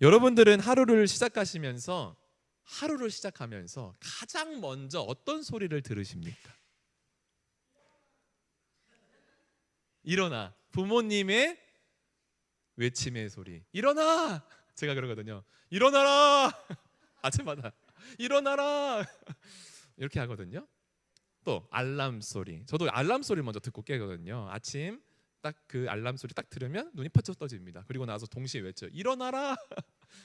여러분들은 하루를 시작하면서 가장 먼저 어떤 소리를 들으십니까? 일어나. 부모님의 외침의 소리. 일어나. 제가 그러거든요. 일어나라. 아침마다 일어나라. 이렇게 하거든요. 또 알람 소리. 저도 알람 소리 먼저 듣고 깨거든요. 아침 딱 그 알람 소리 딱 들으면 눈이 퍼쩍 떠집니다. 그리고 나서 동시에 외쳐 일어나라.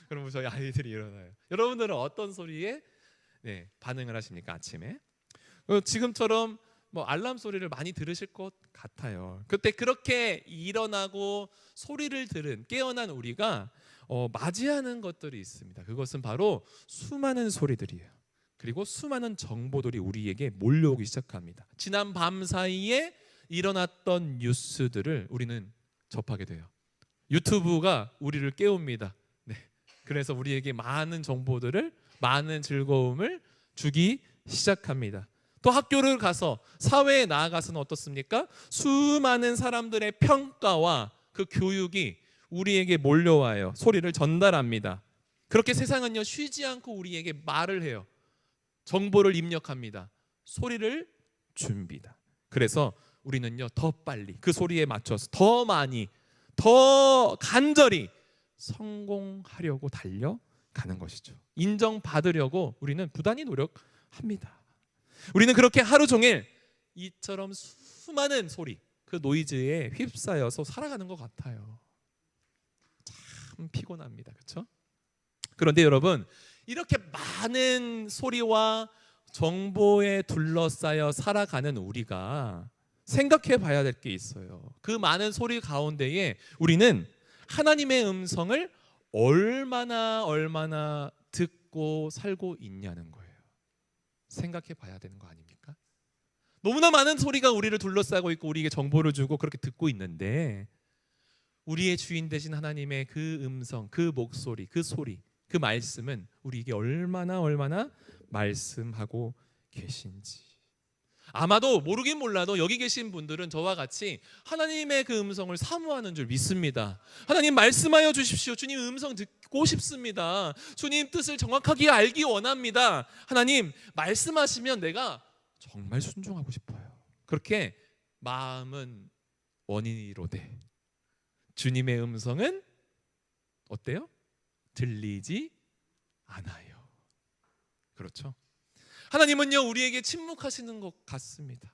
그러면 저희 아이들이 일어나요. 여러분들은 어떤 소리에 반응을 하십니까? 아침에 지금처럼 뭐 알람 소리를 많이 들으실 것 같아요. 그때 그렇게 일어나고 소리를 들은 깨어난 우리가 맞이하는 것들이 있습니다. 그것은 바로 수많은 소리들이에요. 그리고 수많은 정보들이 우리에게 몰려오기 시작합니다. 지난 밤 사이에 일어났던 뉴스들을 우리는 접하게 돼요. 유튜브가 우리를 깨웁니다. 그래서 우리에게 많은 정보들을, 많은 즐거움을 주기 시작합니다. 또 학교를 가서, 사회에 나아가서는 어떻습니까? 수많은 사람들의 평가와 그 교육이 우리에게 몰려와요. 소리를 전달합니다. 그렇게 세상은요, 쉬지 않고 우리에게 말을 해요. 정보를 입력합니다. 소리를 줍니다. 그래서 우리는요, 더 빨리 그 소리에 맞춰서 더 많이, 더 간절히 성공하려고 달려가는 것이죠. 인정받으려고 우리는 부단히 노력합니다. 우리는 그렇게 하루 종일 이처럼 수많은 소리, 그 노이즈에 휩싸여서 살아가는 것 같아요. 참 피곤합니다. 그렇죠? 그런데 여러분, 이렇게 많은 소리와 정보에 둘러싸여 살아가는 우리가 생각해 봐야 될 게 있어요. 그 많은 소리 가운데에 우리는 하나님의 음성을 얼마나 듣고 살고 있냐는 거예요. 생각해 봐야 되는 거 아닙니까? 너무나 많은 소리가 우리를 둘러싸고 있고 우리에게 정보를 주고 그렇게 듣고 있는데, 우리의 주인 되신 하나님의 그 음성, 그 목소리, 그 소리, 그 말씀은 우리에게 얼마나 말씀하고 계신지. 아마도 모르긴 몰라도 여기 계신 분들은 저와 같이 하나님의 그 음성을 사모하는 줄 믿습니다. 하나님 말씀하여 주십시오. 주님 음성 듣고 싶습니다. 주님 뜻을 정확하게 알기 원합니다. 하나님 말씀하시면 내가 정말 순종하고 싶어요. 그렇게 마음은 원인이로되 주님의 음성은 어때요? 들리지 않아요. 그렇죠? 하나님은요, 우리에게 침묵하시는 것 같습니다.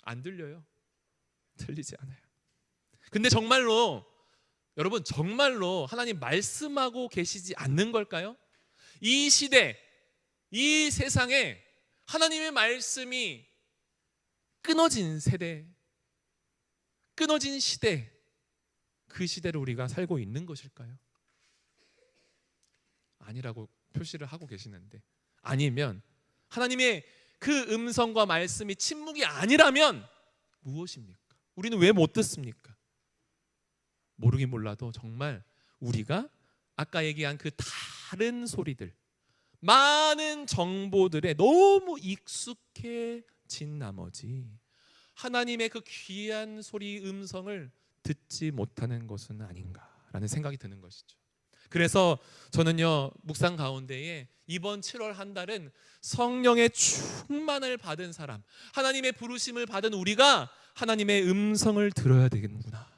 안 들려요. 들리지 않아요. 근데 정말로, 여러분, 정말로 하나님 말씀하고 계시지 않는 걸까요? 이 시대, 이 세상에 하나님의 말씀이 끊어진 세대, 끊어진 시대, 그 시대를 우리가 살고 있는 것일까요? 아니라고 표시를 하고 계시는데, 아니면 하나님의 그 음성과 말씀이 침묵이 아니라면 무엇입니까? 우리는 왜 못 듣습니까? 모르긴 몰라도 정말 우리가 아까 얘기한 그 다른 소리들, 많은 정보들에 너무 익숙해진 나머지 하나님의 그 귀한 소리, 음성을 듣지 못하는 것은 아닌가라는 생각이 드는 것이죠. 그래서 저는요, 묵상 가운데에 이번 7월 한 달은 성령의 충만을 받은 사람, 하나님의 부르심을 받은 우리가 하나님의 음성을 들어야 되겠구나.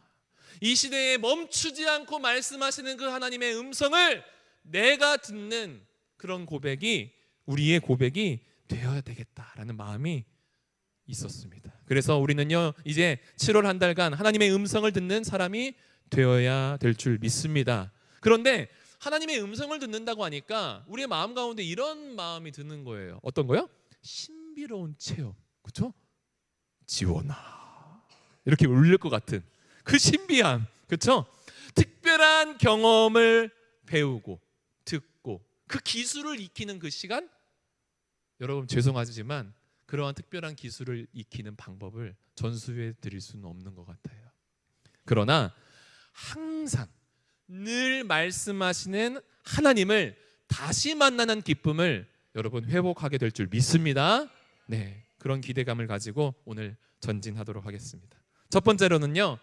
이 시대에 멈추지 않고 말씀하시는 그 하나님의 음성을 내가 듣는 그런 고백이, 우리의 고백이 되어야 되겠다라는 마음이 있었습니다. 그래서 우리는요, 이제 7월 한 달간 하나님의 음성을 듣는 사람이 되어야 될 줄 믿습니다. 그런데 하나님의 음성을 듣는다고 하니까 우리의 마음 가운데 이런 마음이 드는 거예요. 어떤 거요? 신비로운 체험. 그렇죠? 지원아, 이렇게 울릴 것 같은 그 신비함. 그렇죠? 특별한 경험을 배우고 듣고 그 기술을 익히는 그 시간, 여러분 죄송하지만 그러한 특별한 기술을 익히는 방법을 전수해 드릴 수는 없는 것 같아요. 그러나 항상 늘 말씀하시는 하나님을 다시 만나는 기쁨을 여러분 회복하게 될 줄 믿습니다. 그런 기대감을 가지고 오늘 전진하도록 하겠습니다. 첫 번째로는요,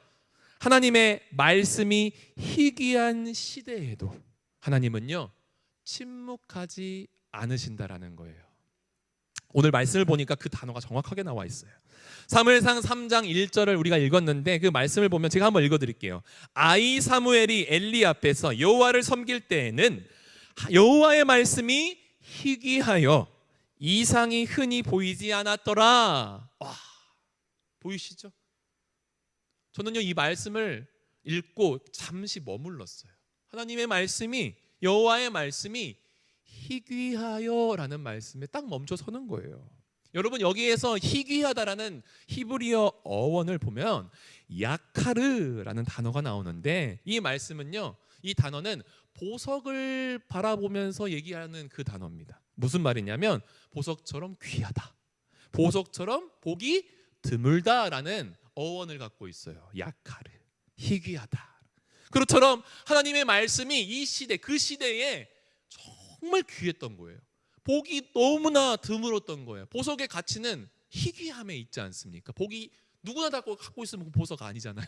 하나님의 말씀이 희귀한 시대에도 하나님은요 침묵하지 않으신다라는 거예요. 오늘 말씀을 보니까 그 단어가 정확하게 나와 있어요. 사무엘상 3장 1절을 우리가 읽었는데 그 말씀을 보면 제가 한번 읽어드릴게요. 아이 사무엘이 엘리 앞에서 여호와를 섬길 때에는 여호와의 말씀이 희귀하여 이상이 흔히 보이지 않았더라. 와, 보이시죠? 저는요 이 말씀을 읽고 잠시 머물렀어요. 하나님의 말씀이, 여호와의 말씀이 희귀하여라는 말씀에 딱 멈춰 서는 거예요. 여러분 여기에서 희귀하다라는 히브리어 어원을 보면 야카르라는 단어가 나오는데 이 말씀은요, 이 단어는 보석을 바라보면서 얘기하는 그 단어입니다. 무슨 말이냐면 보석처럼 귀하다, 보석처럼 보기 드물다라는 어원을 갖고 있어요. 야카르, 희귀하다. 그렇처럼 하나님의 말씀이 이 시대, 그 시대에 정말 귀했던 거예요. 보기 너무나 드물었던 거예요. 보석의 가치는 희귀함에 있지 않습니까? 보기 누구나 다 갖고 있으면 보석 아니잖아요.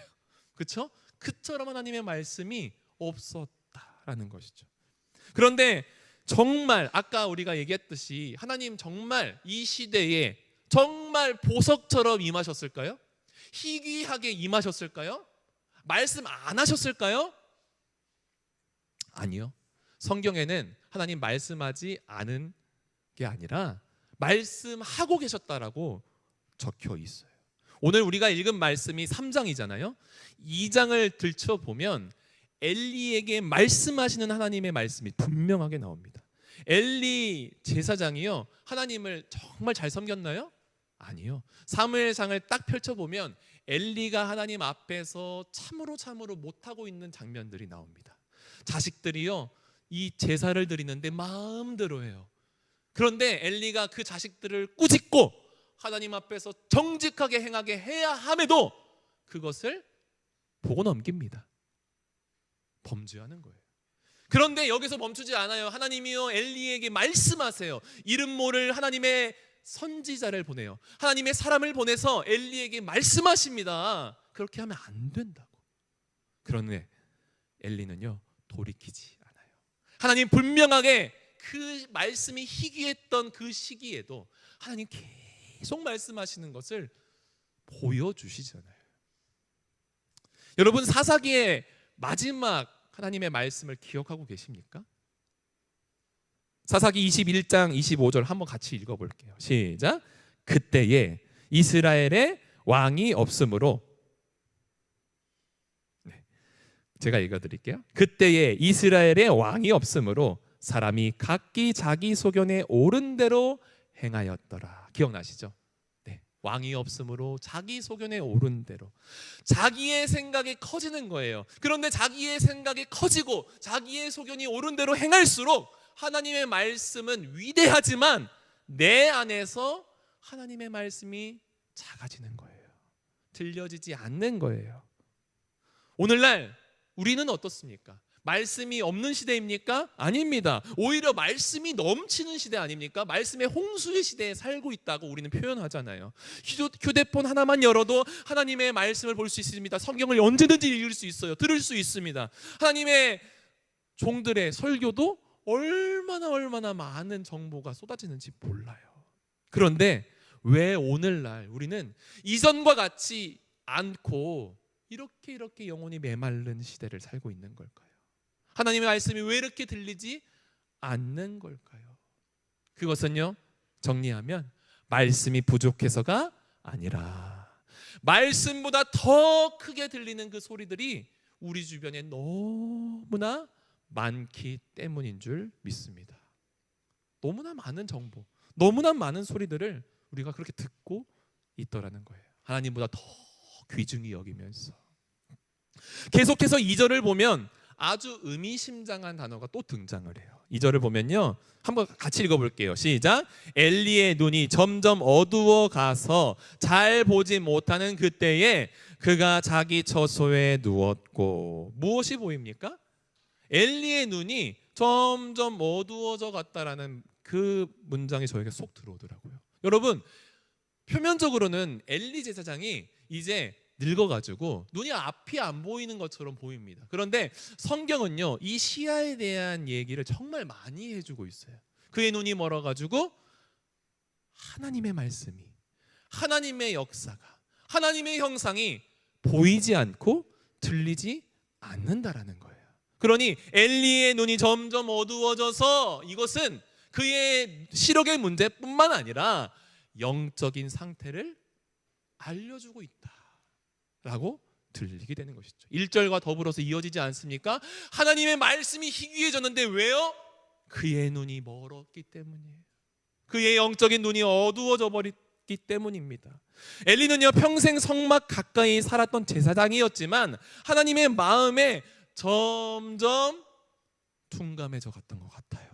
그렇죠? 그처럼 하나님의 말씀이 없었다라는 것이죠. 그런데 정말 아까 우리가 얘기했듯이 하나님 정말 이 시대에 정말 보석처럼 임하셨을까요? 희귀하게 임하셨을까요? 말씀 안 하셨을까요? 아니요. 성경에는 하나님 말씀하지 않은 게 아니라 말씀하고 계셨다라고 적혀 있어요. 오늘 우리가 읽은 말씀이 3장이잖아요. 2장을 들춰보면 엘리에게 말씀하시는 하나님의 말씀이 분명하게 나옵니다. 엘리 제사장이요, 하나님을 정말 잘 섬겼나요? 아니요. 사무엘상을 딱 펼쳐보면 엘리가 하나님 앞에서 참으로 못하고 있는 장면들이 나옵니다. 자식들이요 이 제사를 드리는데 마음대로 해요. 그런데 엘리가 그 자식들을 꾸짖고 하나님 앞에서 정직하게 행하게 해야 함에도 그것을 보고 넘깁니다. 범죄하는 거예요. 그런데 여기서 멈추지 않아요. 하나님이요 엘리에게 말씀하세요. 이름 모를 하나님의 선지자를 보내요. 하나님의 사람을 보내서 엘리에게 말씀하십니다. 그렇게 하면 안 된다고. 그런데 엘리는요 돌이키지 않아요. 하나님 분명하게 그 말씀이 희귀했던 그 시기에도 하나님 계속 말씀하시는 것을 보여주시잖아요. 여러분 사사기의 마지막 하나님의 말씀을 기억하고 계십니까? 사사기 21장 25절 한번 같이 읽어볼게요. 시작. 그때에 이스라엘에 왕이 없으므로, 제가 읽어드릴게요. 그때에 이스라엘에 왕이 없으므로 사람이 각기 자기 소견에 옳은 대로 행하였더라. 기억나시죠? 네. 왕이 없으므로 자기 소견에 옳은 대로, 자기의 생각이 커지는 거예요. 그런데 자기의 생각이 커지고 자기의 소견이 옳은 대로 행할수록 하나님의 말씀은 위대하지만 내 안에서 하나님의 말씀이 작아지는 거예요. 들려지지 않는 거예요. 오늘날 우리는 어떻습니까? 말씀이 없는 시대입니까? 아닙니다. 오히려 말씀이 넘치는 시대 아닙니까? 말씀의 홍수의 시대에 살고 있다고 우리는 표현하잖아요. 휴대폰 하나만 열어도 하나님의 말씀을 볼 수 있습니다. 성경을 언제든지 읽을 수 있어요. 들을 수 있습니다. 하나님의 종들의 설교도 얼마나 많은 정보가 쏟아지는지 몰라요. 그런데 왜 오늘날 우리는 이전과 같지 않고 이렇게 영혼이 메마른 시대를 살고 있는 걸까요? 하나님의 말씀이 왜 이렇게 들리지 않는 걸까요? 그것은요, 정리하면 말씀이 부족해서가 아니라 말씀보다 더 크게 들리는 그 소리들이 우리 주변에 너무나 많기 때문인 줄 믿습니다. 너무나 많은 정보, 너무나 많은 소리들을 우리가 그렇게 듣고 있더라는 거예요. 하나님보다 더 귀중히 여기면서. 계속해서 2절을 보면 아주 의미심장한 단어가 또 등장을 해요. 2절을 보면요, 한번 같이 읽어볼게요. 시작. 엘리의 눈이 점점 어두워 가서 잘 보지 못하는 그때에 그가 자기 처소에 누웠고. 무엇이 보입니까? 엘리의 눈이 점점 어두워져 갔다라는 그 문장이 저에게 쏙 들어오더라고요. 여러분, 표면적으로는 엘리 제사장이 이제 늙어가지고 눈이 앞이 안 보이는 것처럼 보입니다. 그런데 성경은요, 이 시야에 대한 얘기를 정말 많이 해주고 있어요. 그의 눈이 멀어가지고 하나님의 말씀이, 하나님의 역사가, 하나님의 형상이 보이지 않고 들리지 않는다라는 거예요. 그러니 엘리의 눈이 점점 어두워져서 이것은 그의 시력의 문제뿐만 아니라 영적인 상태를 알려주고 있다라고 들리게 되는 것이죠. 1절과 더불어서 이어지지 않습니까? 하나님의 말씀이 희귀해졌는데 왜요? 그의 눈이 멀었기 때문이에요. 그의 영적인 눈이 어두워져 버렸기 때문입니다. 엘리는요, 평생 성막 가까이 살았던 제사장이었지만 하나님의 마음에 점점 둔감해져 갔던 것 같아요.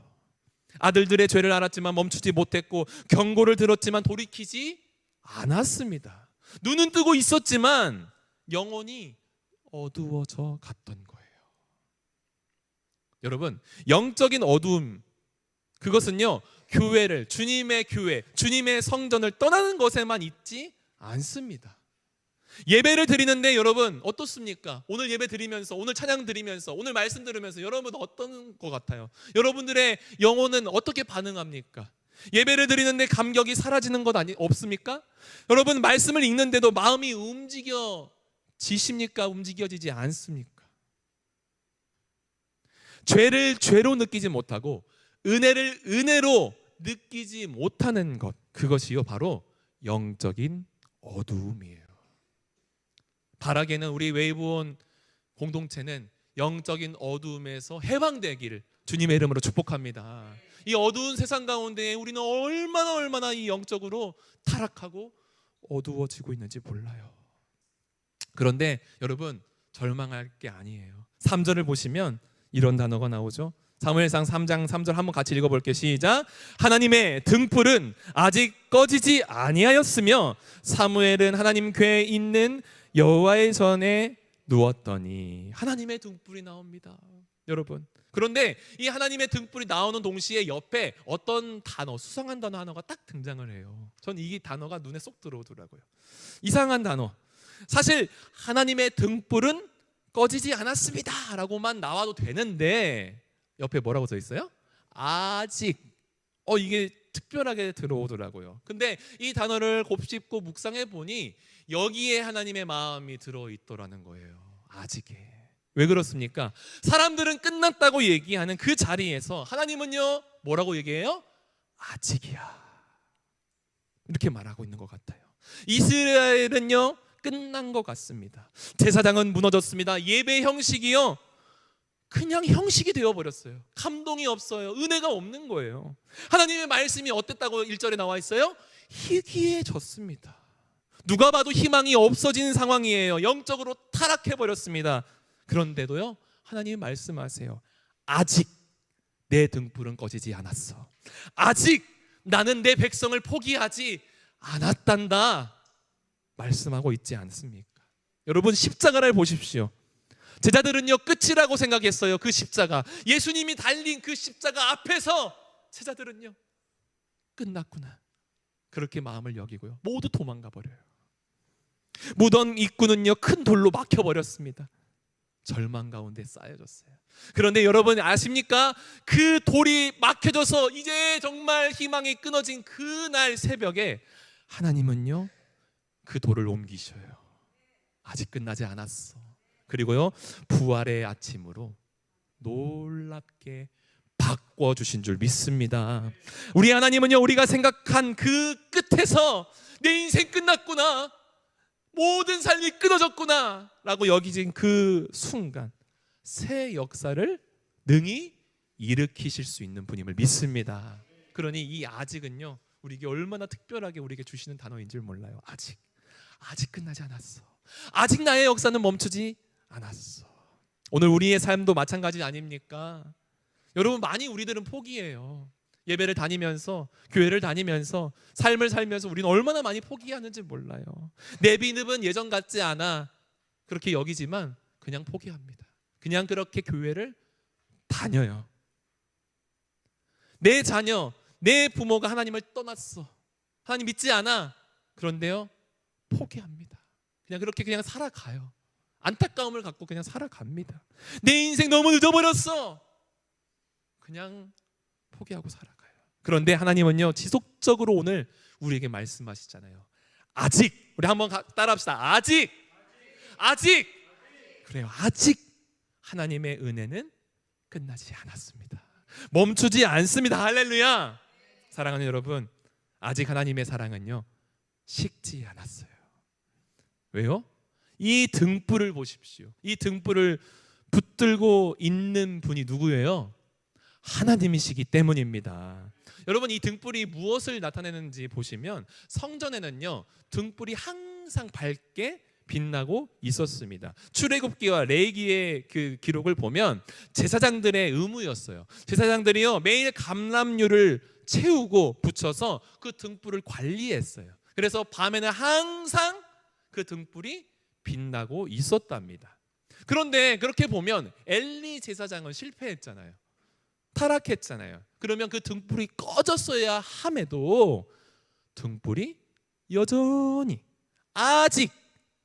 아들들의 죄를 알았지만 멈추지 못했고 경고를 들었지만 돌이키지 않았습니다. 눈은 뜨고 있었지만 영혼이 어두워져 갔던 거예요. 여러분, 영적인 어두움, 그것은요, 교회를, 주님의 교회, 주님의 성전을 떠나는 것에만 있지 않습니다. 예배를 드리는데 여러분 어떻습니까? 오늘 예배 드리면서, 오늘 찬양 드리면서, 오늘 말씀 들으면서 여러분 어떤 것 같아요? 여러분들의 영혼은 어떻게 반응합니까? 예배를 드리는데 감격이 사라지는 것 없습니까? 여러분 말씀을 읽는데도 마음이 움직여지십니까? 움직여지지 않습니까? 죄를 죄로 느끼지 못하고 은혜를 은혜로 느끼지 못하는 것, 그것이요 바로 영적인 어두움이에요. 바라게는 우리 웨이브온 공동체는 영적인 어두움에서 해방되기를 주님의 이름으로 축복합니다. 이 어두운 세상 가운데 우리는 얼마나 이 영적으로 타락하고 어두워지고 있는지 몰라요. 그런데 여러분 절망할 게 아니에요. 3절을 보시면 이런 단어가 나오죠. 사무엘상 3장 3절 한번 같이 읽어볼게요. 시작. 하나님의 등불은 아직 꺼지지 아니하였으며 사무엘은 하나님 궤에 있는 여호와의 전에 누웠더니. 하나님의 등불이 나옵니다, 여러분. 그런데 이 하나님의 등불이 나오는 동시에 옆에 어떤 단어, 수상한 단어 하나가 딱 등장을 해요. 전 이 단어가 눈에 쏙 들어오더라고요. 이상한 단어. 사실 하나님의 등불은 꺼지지 않았습니다 라고만 나와도 되는데 옆에 뭐라고 써 있어요? 아직. 이게 특별하게 들어오더라고요. 근데 이 단어를 곱씹고 묵상해 보니 여기에 하나님의 마음이 들어있더라는 거예요. 아직에. 왜 그렇습니까? 사람들은 끝났다고 얘기하는 그 자리에서 하나님은요 뭐라고 얘기해요? 아직이야, 이렇게 말하고 있는 것 같아요. 이스라엘은요 끝난 것 같습니다. 제사장은 무너졌습니다. 예배 형식이요 그냥 형식이 되어버렸어요. 감동이 없어요. 은혜가 없는 거예요. 하나님의 말씀이 어땠다고 1절에 나와 있어요? 희귀해졌습니다. 누가 봐도 희망이 없어진 상황이에요. 영적으로 타락해버렸습니다. 그런데도요 하나님이 말씀하세요. 아직 내 등불은 꺼지지 않았어. 아직 나는 내 백성을 포기하지 않았단다 말씀하고 있지 않습니까? 여러분 십자가를 보십시오. 제자들은요 끝이라고 생각했어요. 그 십자가, 예수님이 달린 그 십자가 앞에서 제자들은요 끝났구나 그렇게 마음을 여기고요 모두 도망가 버려요. 무덤 입구는요 큰 돌로 막혀버렸습니다. 절망 가운데 쌓여졌어요. 그런데 여러분 아십니까? 그 돌이 막혀져서 이제 정말 희망이 끊어진 그날 새벽에 하나님은요 그 돌을 옮기셔요. 아직 끝나지 않았어. 그리고요 부활의 아침으로 놀랍게 바꿔주신 줄 믿습니다. 우리 하나님은요 우리가 생각한 그 끝에서 내 인생 끝났구나, 모든 삶이 끊어졌구나 라고 여기진 그 순간 새 역사를 능히 일으키실 수 있는 분임을 믿습니다. 그러니 이 아직은요 우리에게 얼마나 특별하게 우리에게 주시는 단어인 줄 몰라요. 아직 끝나지 않았어. 아직 나의 역사는 멈추지 않았어. 오늘 우리의 삶도 마찬가지 아닙니까? 여러분 많이 우리들은 포기해요. 예배를 다니면서, 교회를 다니면서, 삶을 살면서 우리는 얼마나 많이 포기하는지 몰라요. 내 믿음은 예전 같지 않아 그렇게 여기지만 그냥 포기합니다. 그냥 그렇게 교회를 다녀요. 내 자녀, 내 부모가 하나님을 떠났어. 하나님 믿지 않아. 그런데요 포기합니다. 그냥 그렇게 그냥 살아가요. 안타까움을 갖고 그냥 살아갑니다. 내 인생 너무 늦어버렸어. 그냥 포기하고 살아가요. 그런데 하나님은요, 지속적으로 오늘 우리에게 말씀하시잖아요. 아직, 우리 한번 따라합시다. 아직. 그래요. 아직 하나님의 은혜는 끝나지 않았습니다. 멈추지 않습니다. 할렐루야. 사랑하는 여러분, 아직 하나님의 사랑은요, 식지 않았어요. 왜요? 이 등불을 보십시오. 이 등불을 붙들고 있는 분이 누구예요? 하나님이시기 때문입니다. 여러분, 이 등불이 무엇을 나타내는지 보시면 성전에는요, 등불이 항상 밝게 빛나고 있었습니다. 출애굽기와 레위기의 그 기록을 보면 제사장들의 의무였어요. 제사장들이요, 매일 감람류를 채우고 붙여서 그 등불을 관리했어요. 그래서 밤에는 항상 그 등불이 빛나고 있었답니다. 그런데 그렇게 보면 엘리 제사장은 실패했잖아요. 타락했잖아요. 그러면 그 등불이 꺼졌어야 함에도 등불이 여전히 아직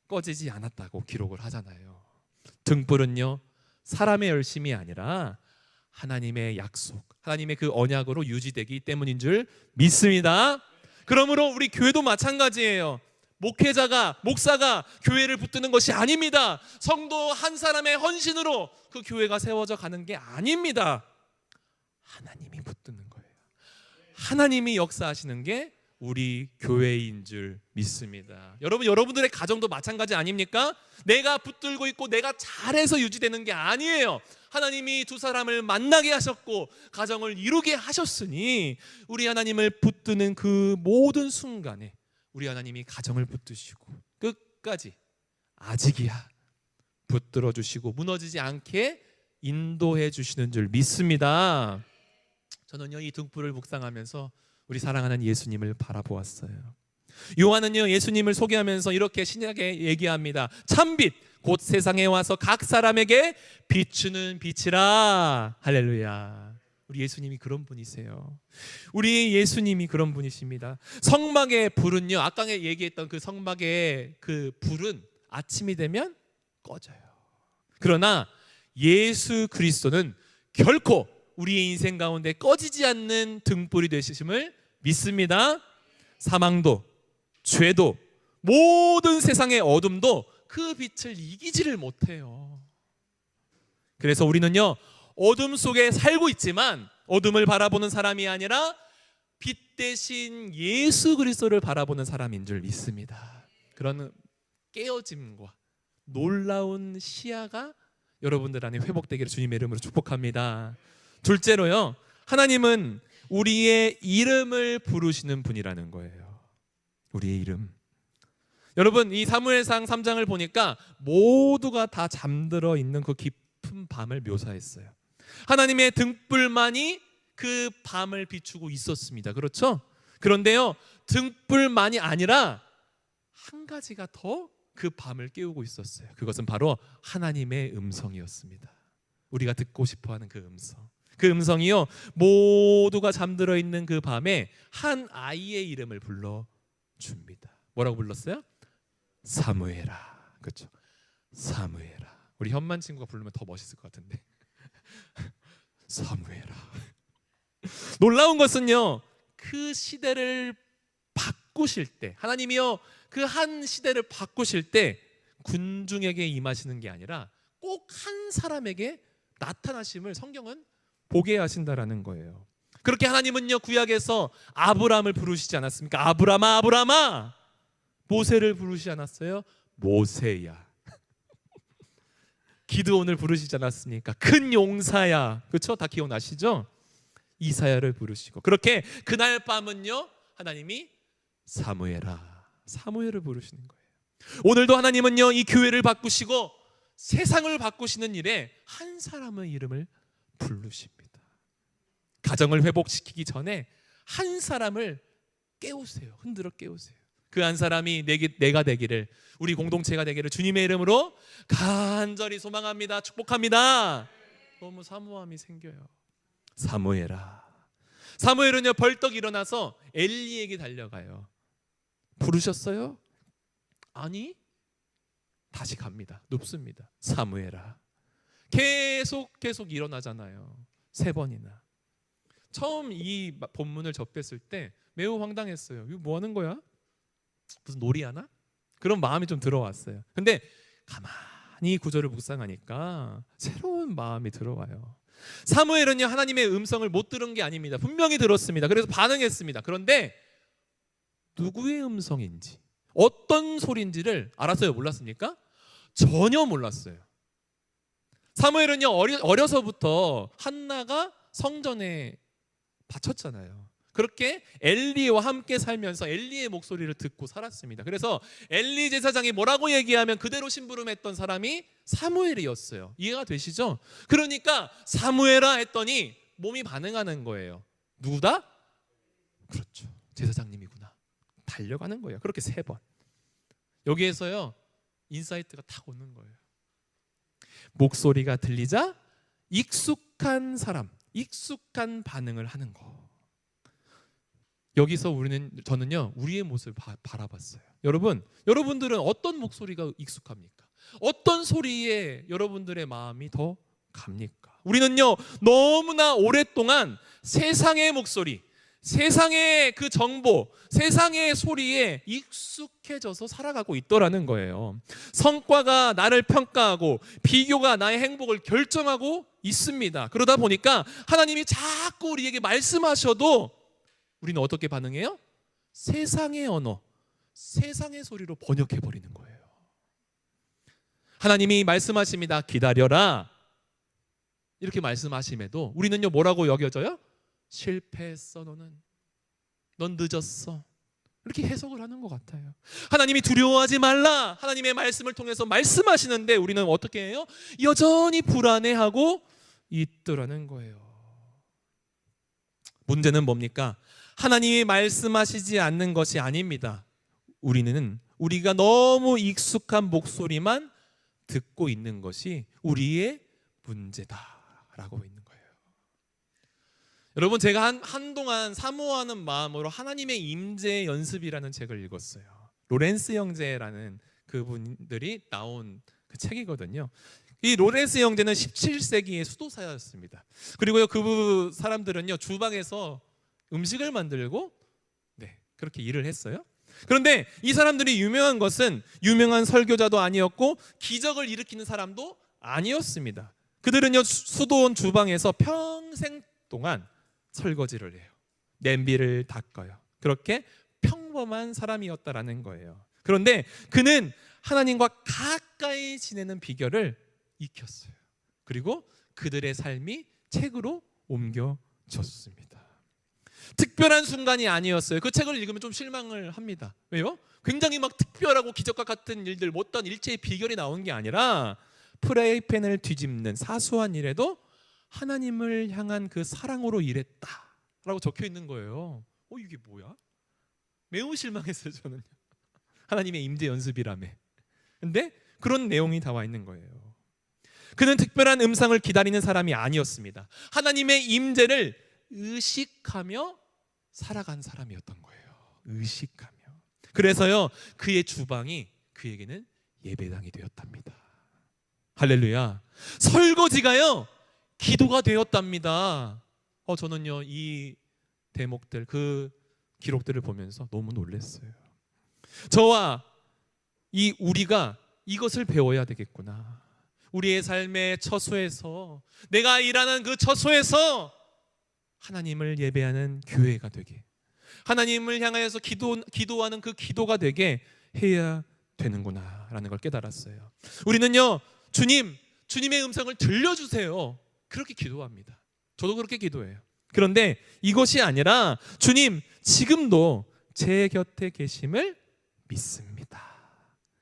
꺼지지 않았다고 기록을 하잖아요. 등불은요, 사람의 열심이 아니라 하나님의 약속, 하나님의 그 언약으로 유지되기 때문인 줄 믿습니다. 그러므로 우리 교회도 마찬가지예요. 목사가 교회를 붙드는 것이 아닙니다. 성도 한 사람의 헌신으로 그 교회가 세워져 가는 게 아닙니다. 하나님이 붙드는 거예요. 하나님이 역사하시는 게 우리 교회인 줄 믿습니다. 여러분들의 가정도 마찬가지 아닙니까? 내가 붙들고 있고 내가 잘해서 유지되는 게 아니에요. 하나님이 두 사람을 만나게 하셨고 가정을 이루게 하셨으니 우리 하나님을 붙드는 그 모든 순간에 우리 하나님이 가정을 붙드시고 끝까지 아직이야 붙들어 주시고 무너지지 않게 인도해 주시는 줄 믿습니다. 저는요, 이 등불을 묵상하면서 우리 사랑하는 예수님을 바라보았어요. 요한은요, 예수님을 소개하면서 이렇게 신약에 얘기합니다. 참빛 곧 세상에 와서 각 사람에게 비추는 빛이라. 할렐루야. 우리 예수님이 그런 분이세요. 우리 예수님이 그런 분이십니다. 성막의 불은요, 아까 얘기했던 그 성막의 그 불은 아침이 되면 꺼져요. 그러나 예수 그리스도는 결코 우리의 인생 가운데 꺼지지 않는 등불이 되심을 믿습니다. 사망도 죄도 모든 세상의 어둠도 그 빛을 이기지를 못해요. 그래서 우리는요, 어둠 속에 살고 있지만 어둠을 바라보는 사람이 아니라 빛 대신 예수 그리스도를 바라보는 사람인 줄 믿습니다. 그런 깨어짐과 놀라운 시야가 여러분들 안에 회복되기를 주님의 이름으로 축복합니다. 둘째로요, 하나님은 우리의 이름을 부르시는 분이라는 거예요. 우리의 이름. 여러분, 이 사무엘상 3장을 보니까 모두가 다 잠들어 있는 그 깊은 밤을 묘사했어요. 하나님의 등불만이 그 밤을 비추고 있었습니다. 그렇죠? 그런데요, 등불만이 아니라 한 가지가 더 그 밤을 깨우고 있었어요. 그것은 바로 하나님의 음성이었습니다. 우리가 듣고 싶어하는 그 음성. 그 음성이요, 모두가 잠들어 있는 그 밤에 한 아이의 이름을 불러줍니다. 뭐라고 불렀어요? 사무엘아. 그렇죠? 사무엘아. 우리 현만 친구가 부르면 더 멋있을 것 같은데. 사무엘아. 놀라운 것은요, 그 시대를 바꾸실 때, 하나님이요, 그 한 시대를 바꾸실 때 군중에게 임하시는 게 아니라 꼭 한 사람에게 나타나심을 성경은 보게 하신다라는 거예요. 그렇게 하나님은요, 구약에서 아브라함을 부르시지 않았습니까? 아브라함아, 아브라함아. 모세를 부르시지 않았어요? 모세야. 기드온을 부르시지 않았습니까? 큰 용사야. 그렇죠? 다 기억나시죠? 이사야를 부르시고, 그렇게 그날 밤은요, 하나님이 사무엘아, 사무엘을 부르시는 거예요. 오늘도 하나님은요, 이 교회를 바꾸시고 세상을 바꾸시는 일에 한 사람의 이름을 부르십니다. 가정을 회복시키기 전에 한 사람을 깨우세요. 흔들어 깨우세요. 그 한 사람이 내가 되기를, 우리 공동체가 되기를 주님의 이름으로 간절히 소망합니다. 축복합니다. 너무 사모함이 생겨요. 사무엘아. 사무엘은요, 벌떡 일어나서 엘리에게 달려가요. 부르셨어요? 아니, 다시 갑니다. 눕습니다. 사무엘아. 계속 일어나잖아요. 3번이나. 처음 이 본문을 접했을 때 매우 황당했어요. 이거 뭐 하는 거야? 무슨 놀이하나? 그런 마음이 좀 들어왔어요. 근데 가만히 구절을 묵상하니까 새로운 마음이 들어와요. 사무엘은요, 하나님의 음성을 못 들은 게 아닙니다. 분명히 들었습니다. 그래서 반응했습니다. 그런데 누구의 음성인지, 어떤 소리인지를 알았어요? 몰랐습니까? 전혀 몰랐어요. 사무엘은요, 어려서부터 한나가 성전에 바쳤잖아요. 그렇게 엘리와 함께 살면서 엘리의 목소리를 듣고 살았습니다. 그래서 엘리 제사장이 뭐라고 얘기하면 그대로 심부름했던 사람이 사무엘이었어요. 이해가 되시죠? 그러니까 사무엘아 했더니 몸이 반응하는 거예요. 누구다? 그렇죠, 제사장님이구나. 달려가는 거예요. 그렇게 3번. 여기에서요, 인사이트가 탁 오는 거예요. 목소리가 들리자 익숙한 사람, 익숙한 반응을 하는 거. 여기서 저는요, 우리의 모습을 바라봤어요. 여러분들은 어떤 목소리가 익숙합니까? 어떤 소리에 여러분들의 마음이 더 갑니까? 우리는요, 너무나 오랫동안 세상의 목소리, 세상의 그 정보, 세상의 소리에 익숙해져서 살아가고 있더라는 거예요. 성과가 나를 평가하고 비교가 나의 행복을 결정하고 있습니다. 그러다 보니까 하나님이 자꾸 우리에게 말씀하셔도 우리는 어떻게 반응해요? 세상의 언어, 세상의 소리로 번역해버리는 거예요. 하나님이 말씀하십니다. 기다려라. 이렇게 말씀하심에도 우리는요, 뭐라고 여겨져요? 실패했어, 넌 늦었어. 이렇게 해석을 하는 것 같아요. 하나님이 두려워하지 말라, 하나님의 말씀을 통해서 말씀하시는데 우리는 어떻게 해요? 여전히 불안해하고 있더라는 거예요. 문제는 뭡니까? 하나님이 말씀하시지 않는 것이 아닙니다. 우리가 너무 익숙한 목소리만 듣고 있는 것이 우리의 문제다라고 있는 거예요. 여러분, 제가 한동안 사모하는 마음으로 하나님의 임재 연습이라는 책을 읽었어요. 로렌스 형제라는 그분들이 나온 그 책이거든요. 이 로렌스 형제는 17세기의 수도사였습니다. 그리고요, 그 사람들은요, 주방에서 음식을 만들고 그렇게 일을 했어요. 그런데 이 사람들이 유명한 것은 유명한 설교자도 아니었고 기적을 일으키는 사람도 아니었습니다. 그들은요, 수도원 주방에서 평생 동안 설거지를 해요. 냄비를 닦아요. 그렇게 평범한 사람이었다라는 거예요. 그런데 그는 하나님과 가까이 지내는 비결을 익혔어요. 그리고 그들의 삶이 책으로 옮겨졌습니다. 특별한 순간이 아니었어요. 그 책을 읽으면 좀 실망을 합니다. 왜요? 굉장히 막 특별하고 기적과 같은 일들, 어떤 일체의 비결이 나온 게 아니라 프라이팬을 뒤집는 사소한 일에도 하나님을 향한 그 사랑으로 일했다라고 적혀 있는 거예요. 이게 뭐야? 매우 실망했어요, 저는. 하나님의 임재 연습이라며. 근데 그런 내용이 나와 있는 거예요. 그는 특별한 음성을 기다리는 사람이 아니었습니다. 하나님의 임재를 의식하며 살아간 사람이었던 거예요. 의식하며. 그래서요, 그의 주방이 그에게는 예배당이 되었답니다. 할렐루야. 설거지가요, 기도가 되었답니다. 저는요, 이 대목들, 그 기록들을 보면서 너무 놀랐어요. 저와 우리가 이것을 배워야 되겠구나. 우리의 삶의 처소에서, 내가 일하는 그 처소에서 하나님을 예배하는 교회가 되게, 하나님을 향하여서 기도하는 그 기도가 되게 해야 되는구나라는 걸 깨달았어요. 우리는요, 주님의 음성을 들려주세요, 그렇게 기도합니다. 저도 그렇게 기도해요. 그런데 이것이 아니라 주님, 지금도 제 곁에 계심을 믿습니다.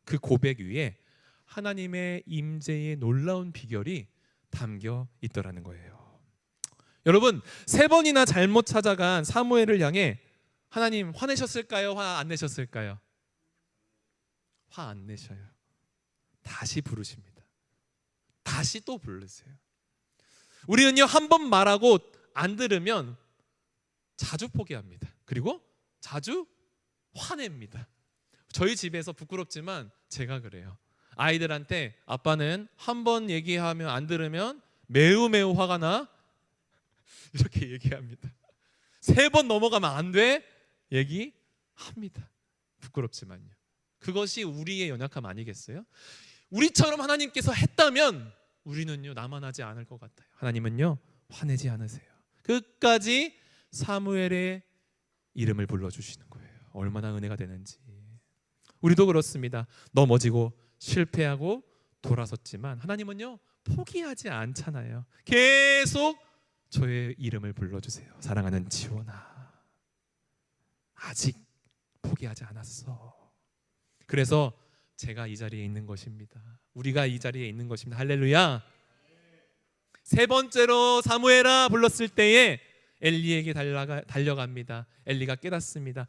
그 고백 위에 하나님의 임재의 놀라운 비결이 담겨 있더라는 거예요. 여러분, 3번이나 잘못 찾아간 사무엘을 향해 하나님 화내셨을까요? 화 안 내셨을까요? 화 안 내셔요. 다시 부르십니다. 다시 또 부르세요. 우리는요, 한 번 말하고 안 들으면 자주 포기합니다. 그리고 자주 화냅니다. 저희 집에서 부끄럽지만 제가 그래요. 아이들한테 아빠는 한 번 얘기하면 안 들으면 매우 매우 화가 나 이렇게 얘기합니다. 3번 넘어가면 안 돼 얘기합니다. 부끄럽지만요. 그것이 우리의 연약함 아니겠어요? 우리처럼 하나님께서 했다면 우리는요 나만하지 않을 것 같아요. 하나님은요 화내지 않으세요. 끝까지 사무엘의 이름을 불러주시는 거예요. 얼마나 은혜가 되는지. 우리도 그렇습니다. 넘어지고 실패하고 돌아섰지만 하나님은요 포기하지 않잖아요. 계속 저의 이름을 불러주세요. 사랑하는 지원아, 아직 포기하지 않았어. 그래서 제가 이 자리에 있는 것입니다. 우리가 이 자리에 있는 것입니다. 할렐루야. 3번째로 사무엘아 불렀을 때에 엘리에게 달려갑니다. 엘리가 깨닫습니다.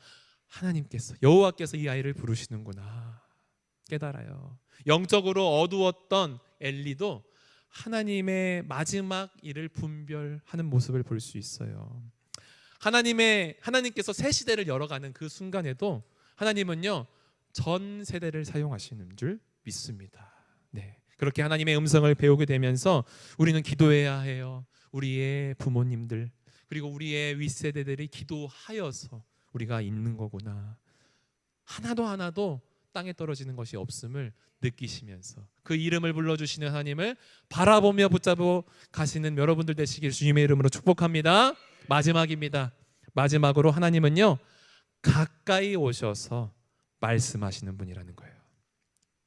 하나님께서, 여호와께서 이 아이를 부르시는구나 깨달아요. 영적으로 어두웠던 엘리도 하나님의 마지막 일을 분별하는 모습을 볼 수 있어요. 하나님께서 새 시대를 열어가는 그 순간에도 하나님은요 전 세대를 사용하시는 줄 믿습니다. 네, 그렇게 하나님의 음성을 배우게 되면서 우리는 기도해야 해요. 우리의 부모님들 그리고 우리의 윗세대들이 기도하여서 우리가 있는 거구나. 하나도 땅에 떨어지는 것이 없음을 느끼시면서 그 이름을 불러주시는 하나님을 바라보며 붙잡고 가시는 여러분들 되시길 주님의 이름으로 축복합니다. 마지막입니다. 마지막으로 하나님은요 가까이 오셔서 말씀하시는 분이라는 거예요.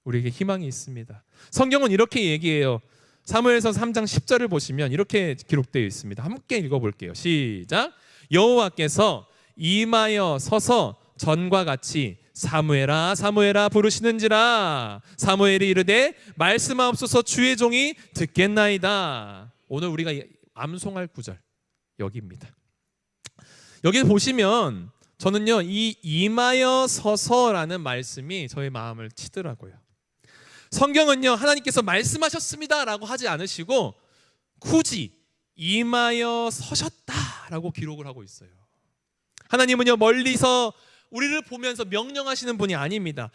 우리에게 희망이 있습니다. 성경은 이렇게 얘기해요. 사무엘서 3장 10절을 보시면 이렇게 기록되어 있습니다. 함께 읽어볼게요. 시작. 여호와께서 임하여 서서 전과 같이 사무엘아 사무엘아 부르시는지라. 사무엘이 이르되 말씀하옵소서 주의 종이 듣겠나이다. 오늘 우리가 암송할 구절 여기입니다. 여기 보시면 저는요 이 임하여 서서라는 말씀이 저의 마음을 치더라고요. 성경은요 하나님께서 말씀하셨습니다 라고 하지 않으시고 굳이 임하여 서셨다라고 기록을 하고 있어요. 하나님은요 멀리서 우리를 보면서 명령하시는 분이 아닙니다.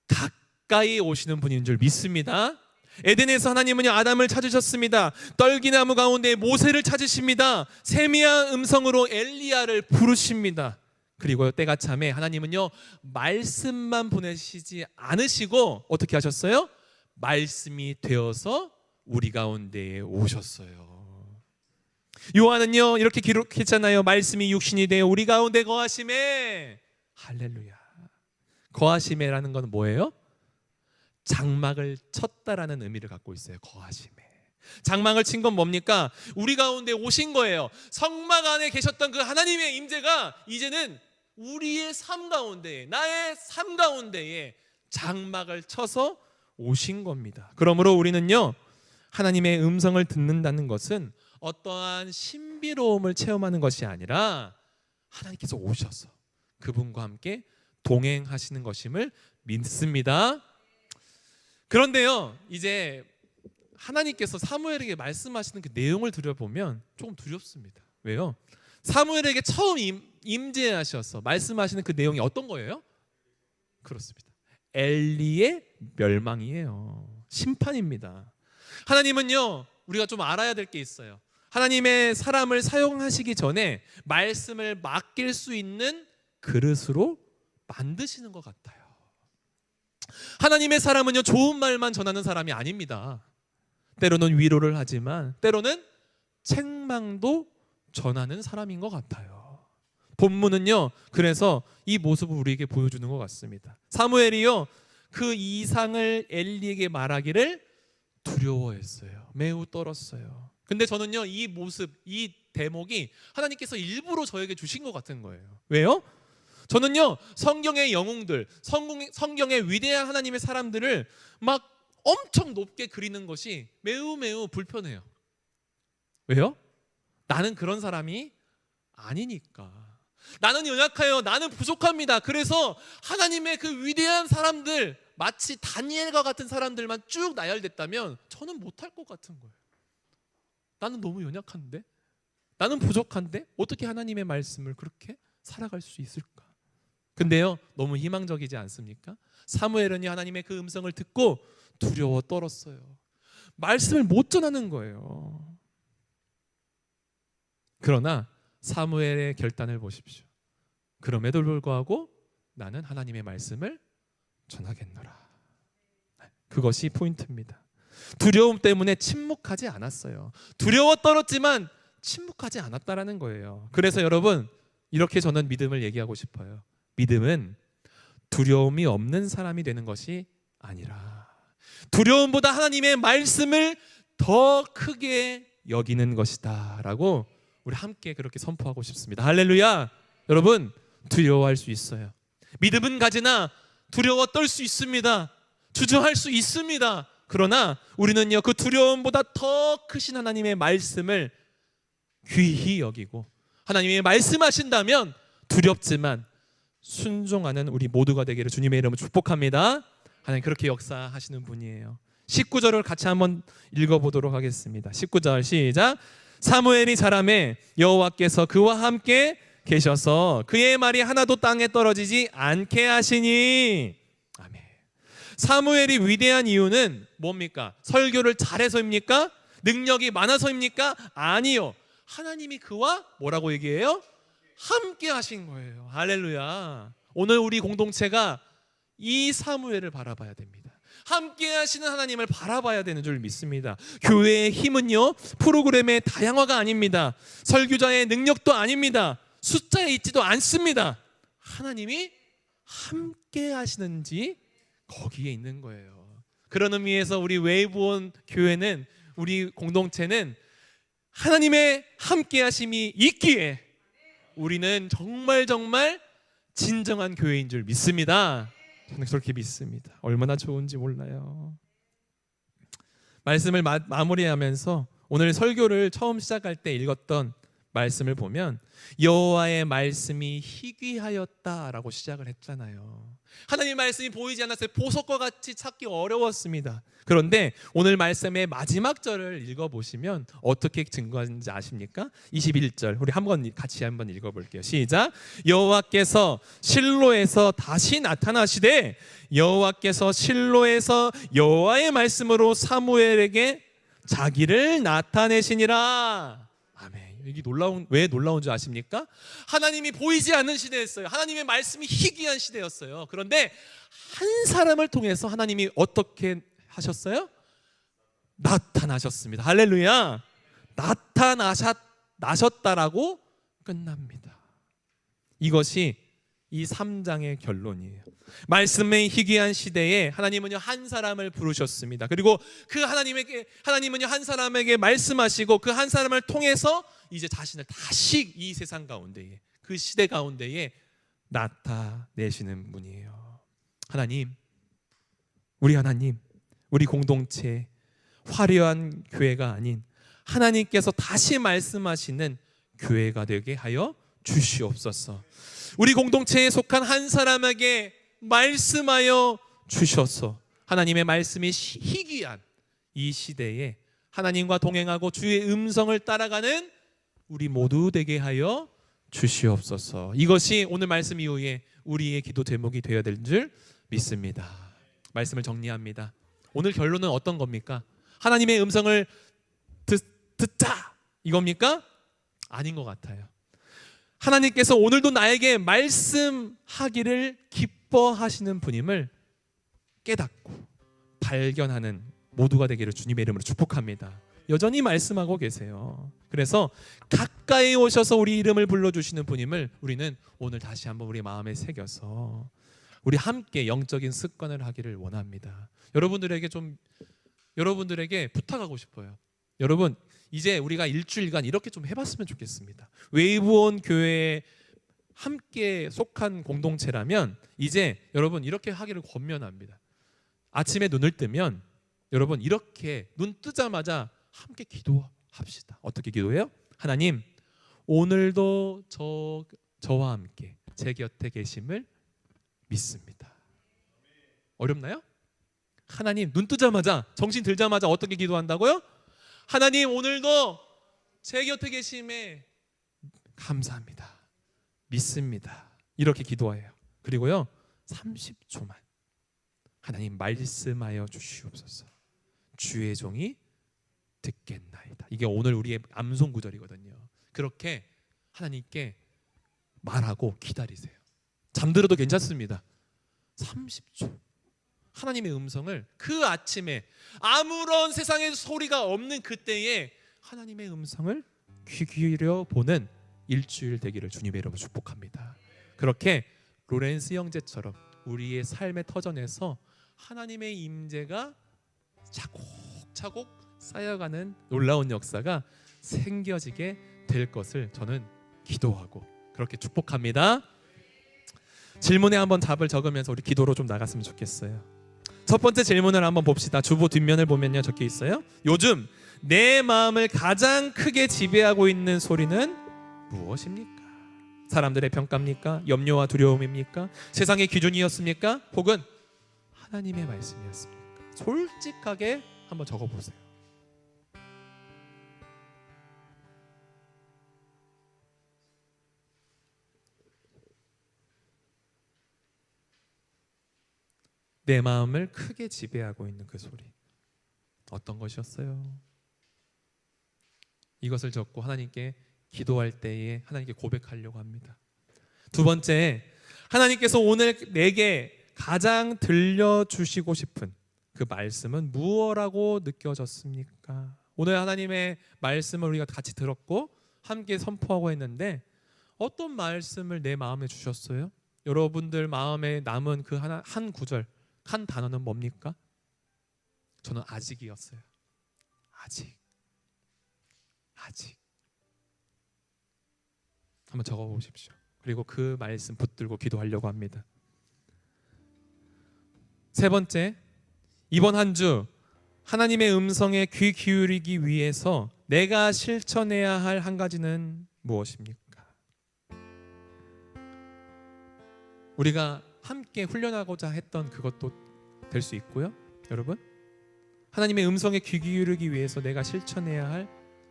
가까이 오시는 분인 줄 믿습니다. 에덴에서 하나님은요 아담을 찾으셨습니다. 떨기나무 가운데 모세를 찾으십니다. 세미한 음성으로 엘리야를 부르십니다. 그리고 때가 참에 하나님은요 말씀만 보내시지 않으시고 어떻게 하셨어요? 말씀이 되어서 우리 가운데에 오셨어요. 요한은요 이렇게 기록했잖아요. 말씀이 육신이 되어 우리 가운데 거하심에. 할렐루야. 거하심에라는 건 뭐예요? 장막을 쳤다라는 의미를 갖고 있어요. 거하심에. 장막을 친 건 뭡니까? 우리 가운데 오신 거예요. 성막 안에 계셨던 그 하나님의 임재가 이제는 우리의 삶 가운데에, 나의 삶 가운데에 장막을 쳐서 오신 겁니다. 그러므로 우리는요 하나님의 음성을 듣는다는 것은 어떠한 신비로움을 체험하는 것이 아니라 하나님께서 오셔서 그분과 함께 동행하시는 것임을 믿습니다. 그런데요 이제 하나님께서 사무엘에게 말씀하시는 그 내용을 들여보면 조금 두렵습니다. 왜요? 사무엘에게 처음 임재하셔서 말씀하시는 그 내용이 어떤 거예요? 그렇습니다. 엘리의 멸망이에요. 심판입니다. 하나님은요 우리가 좀 알아야 될 게 있어요. 하나님의 사람을 사용하시기 전에 말씀을 맡길 수 있는 그릇으로 만드시는 것 같아요. 하나님의 사람은요 좋은 말만 전하는 사람이 아닙니다. 때로는 위로를 하지만 때로는 책망도 전하는 사람인 것 같아요. 본문은요 그래서 이 모습을 우리에게 보여주는 것 같습니다. 사무엘이요 그 이상을 엘리에게 말하기를 두려워했어요. 매우 떨었어요. 근데 저는요 이 모습, 이 대목이 하나님께서 일부러 저에게 주신 것 같은 거예요. 왜요? 저는요 성경의 영웅들, 성경의 위대한 하나님의 사람들을 막 엄청 높게 그리는 것이 매우 불편해요. 왜요? 나는 그런 사람이 아니니까. 나는 연약해요. 나는 부족합니다. 그래서 하나님의 그 위대한 사람들, 마치 다니엘과 같은 사람들만 쭉 나열됐다면 저는 못할 것 같은 거예요. 나는 너무 연약한데, 나는 부족한데 어떻게 하나님의 말씀을 그렇게 살아갈 수 있을까? 근데요 너무 희망적이지 않습니까? 사무엘은요 하나님의 그 음성을 듣고 두려워 떨었어요. 말씀을 못 전하는 거예요. 그러나 사무엘의 결단을 보십시오. 그럼에도 불구하고 나는 하나님의 말씀을 전하겠노라. 그것이 포인트입니다. 두려움 때문에 침묵하지 않았어요. 두려워 떨었지만 침묵하지 않았다라는 거예요. 그래서 여러분, 이렇게 저는 믿음을 얘기하고 싶어요. 믿음은 두려움이 없는 사람이 되는 것이 아니라 두려움보다 하나님의 말씀을 더 크게 여기는 것이다 라고 우리 함께 그렇게 선포하고 싶습니다. 할렐루야. 여러분, 두려워할 수 있어요. 믿음은 가지나 두려워 떨 수 있습니다. 주저할 수 있습니다. 그러나 우리는요, 그 두려움보다 더 크신 하나님의 말씀을 귀히 여기고 하나님이 말씀하신다면 두렵지만 순종하는 우리 모두가 되기를 주님의 이름으로 축복합니다. 하나님 그렇게 역사하시는 분이에요. 19절을 같이 한번 읽어보도록 하겠습니다. 19절 시작. 사무엘이 자라매 여호와께서 그와 함께 계셔서 그의 말이 하나도 땅에 떨어지지 않게 하시니. 아멘. 사무엘이 위대한 이유는 뭡니까? 설교를 잘해서입니까? 능력이 많아서입니까? 아니요. 하나님이 그와 뭐라고 얘기해요? 함께 하신 거예요. 할렐루야. 오늘 우리 공동체가 이 사무엘을 바라봐야 됩니다. 함께 하시는 하나님을 바라봐야 되는 줄 믿습니다. 교회의 힘은요, 프로그램의 다양화가 아닙니다. 설교자의 능력도 아닙니다. 숫자에 있지도 않습니다. 하나님이 함께 하시는지 거기에 있는 거예요. 그런 의미에서 우리 웨이브온 교회는, 우리 공동체는 하나님의 함께 하심이 있기에 우리는 정말 진정한 교회인 줄 믿습니다. 저는 그렇게 믿습니다. 얼마나 좋은지 몰라요. 말씀을 마무리하면서 오늘 설교를 처음 시작할 때 읽었던 말씀을 보면 여호와의 말씀이 희귀하였다라고 시작을 했잖아요. 하나님의 말씀이 보이지 않았어요. 보석과 같이 찾기 어려웠습니다. 그런데 오늘 말씀의 마지막 절을 읽어보시면 어떻게 증거하는지 아십니까? 21절 우리 같이 한번 읽어볼게요. 시작. 여호와께서 실로에서 다시 나타나시되 여호와께서 실로에서 여호와의 말씀으로 사무엘에게 자기를 나타내시니라. 아멘. 이게 왜 놀라운 줄 아십니까? 하나님이 보이지 않는 시대였어요. 하나님의 말씀이 희귀한 시대였어요. 그런데 한 사람을 통해서 하나님이 어떻게 하셨어요? 나타나셨습니다. 할렐루야. 나타나셨다라고 끝납니다. 이것이 이 3장의 결론이에요. 말씀의 희귀한 시대에 하나님은요 한 사람을 부르셨습니다. 그리고 그 하나님은요 한 사람에게 말씀하시고 그 한 사람을 통해서 이제 자신을 다시 이 세상 가운데에, 그 시대 가운데에 나타내시는 분이에요. 하나님, 우리 공동체 화려한 교회가 아닌 하나님께서 다시 말씀하시는 교회가 되게 하여 주시옵소서. 우리 공동체에 속한 한 사람에게 말씀하여 주셔서 하나님의 말씀이 희귀한 이 시대에 하나님과 동행하고 주의 음성을 따라가는 우리 모두 되게 하여 주시옵소서. 이것이 오늘 말씀 이후에 우리의 기도 제목이 되어야 될 줄 믿습니다. 말씀을 정리합니다. 오늘 결론은 어떤 겁니까? 하나님의 음성을 듣자 이겁니까? 아닌 것 같아요. 하나님께서 오늘도 나에게 말씀하기를 기뻐하시는 분임을 깨닫고 발견하는 모두가 되기를 주님의 이름으로 축복합니다. 여전히 말씀하고 계세요. 그래서 가까이 오셔서 우리 이름을 불러주시는 분임을 우리는 오늘 다시 한번 우리 마음에 새겨서 우리 함께 영적인 습관을 하기를 원합니다. 여러분들에게 부탁하고 싶어요. 여러분, 이제 우리가 일주일간 이렇게 좀 해봤으면 좋겠습니다. 웨이브온 교회에 함께 속한 공동체라면 이제 여러분 이렇게 하기를 권면합니다. 아침에 눈을 뜨면 여러분 이렇게 눈 뜨자마자 함께 기도합시다. 어떻게 기도해요? 하나님, 오늘도 저와 함께 제 곁에 계심을 믿습니다. 어렵나요? 하나님, 눈 뜨자마자, 정신 들자마자 어떻게 기도한다고요? 하나님, 오늘도 제 곁에 계심에 감사합니다. 믿습니다. 이렇게 기도해요. 그리고요 30초만 하나님 말씀하여 주시옵소서. 주의 종이 듣겠나이다. 이게 오늘 우리의 암송 구절이거든요. 그렇게 하나님께 말하고 기다리세요. 잠들어도 괜찮습니다. 30초 하나님의 음성을 그 아침에 아무런 세상의 소리가 없는 그때에 하나님의 음성을 귀 기울여 보는 일주일 되기를 주님의 이름으로 축복합니다. 그렇게 로렌스 형제처럼 우리의 삶의 터전에서 하나님의 임재가 차곡차곡 쌓여가는 놀라운 역사가 생겨지게 될 것을 저는 기도하고 그렇게 축복합니다. 질문에 한번 답을 적으면서 우리 기도로 좀 나갔으면 좋겠어요. 첫 번째 질문을 한번 봅시다. 주보 뒷면을 보면요, 적혀 있어요. 요즘 내 마음을 가장 크게 지배하고 있는 소리는 무엇입니까? 사람들의 평가입니까? 염려와 두려움입니까? 세상의 기준이었습니까? 혹은 하나님의 말씀이었습니까? 솔직하게 한번 적어보세요. 내 마음을 크게 지배하고 있는 그 소리 어떤 것이었어요? 이것을 적고 하나님께 기도할 때에 하나님께 고백하려고 합니다. 두 번째, 하나님께서 오늘 내게 가장 들려주시고 싶은 그 말씀은 무엇이라고 느껴졌습니까? 오늘 하나님의 말씀을 우리가 같이 들었고 함께 선포하고 했는데 어떤 말씀을 내 마음에 주셨어요? 여러분들 마음에 남은 그 한 구절, 한 단어는 뭡니까? 저는 아직이었어요. 아직. 한번 적어보십시오. 그리고 그 말씀 붙들고 기도하려고 합니다. 세 번째, 이번 한 주 하나님의 음성에 귀 기울이기 위해서 내가 실천해야 할 한 가지는 무엇입니까? 우리가 함께 훈련하고자 했던 그것도 될 수 있고요. 여러분, 하나님의 음성에 귀 기울이기 위해서 내가 실천해야 할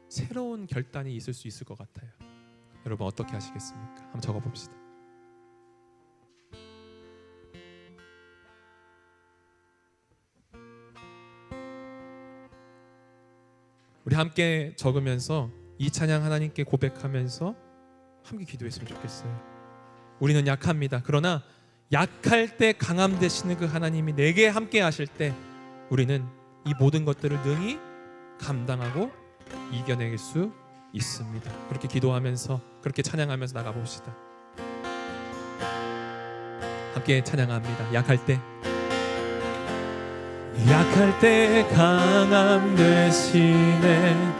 새로운 결단이 있을 수 있을 것 같아요. 여러분 어떻게 하시겠습니까? 한번 적어봅시다. 우리 함께 적으면서 이 찬양 하나님께 고백하면서 함께 기도했으면 좋겠어요. 우리는 약합니다. 그러나 약할 때 강함 되시는 그 하나님이 내게 함께 하실 때 우리는 이 모든 것들을 능히 감당하고 이겨낼 수 있습니다. 그렇게 기도하면서 그렇게 찬양하면서 나가봅시다. 함께 찬양합니다. 약할 때 강함 되시네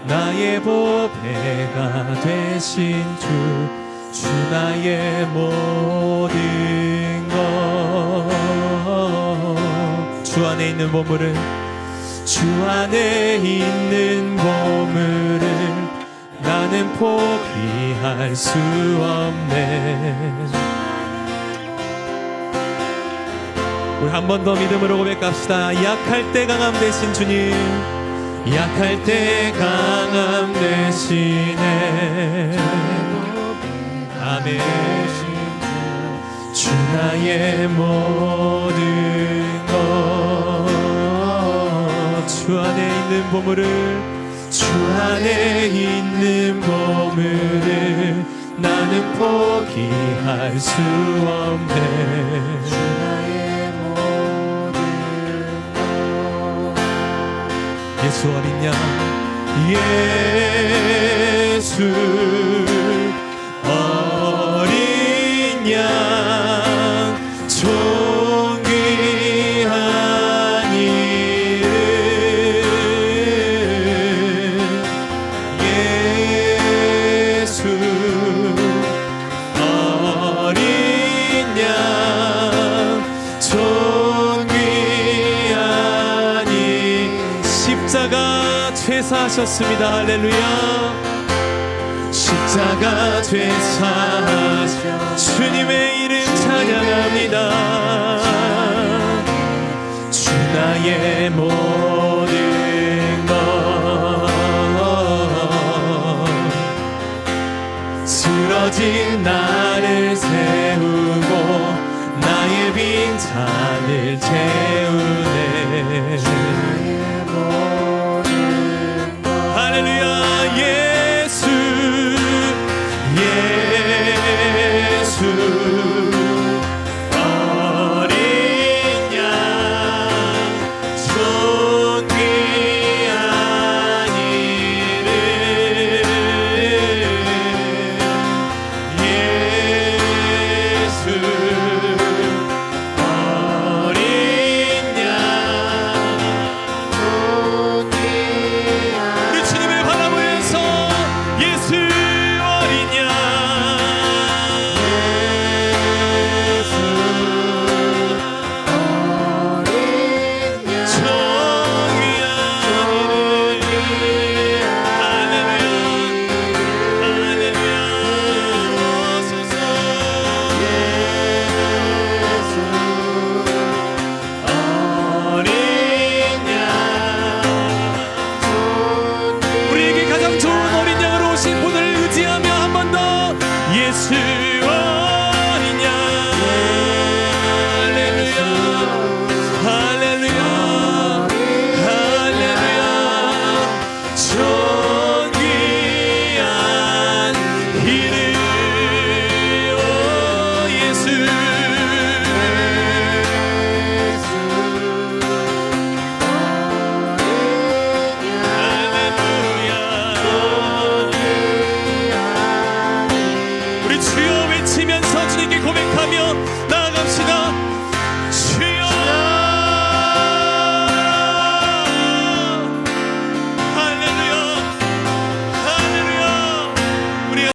나의 보배가 되신 주 나의 모든 것 주 안에 있는 보물을 나는 포기할 수 없네. 우리 한 번 더 믿음으로 고백합시다. 약할 때 강함 되신 주님, 약할 때 강함 되시네. 아멘. 주 나의 모든 것 주 안에 있는 보물을 나는 포기할 수 없네. 주 나의 모든 것 예수 어린 양 예수 어린 양 존귀한 이름 예수 어린 양 존귀한 이 십자가 죄사하셨습니다. 할렐루야. 십자가 죄사하셔 주님의 이름 찬양합니다. 주 나의 모든 것 쓰러진 나를 세우고 나의 빈 산을 채우네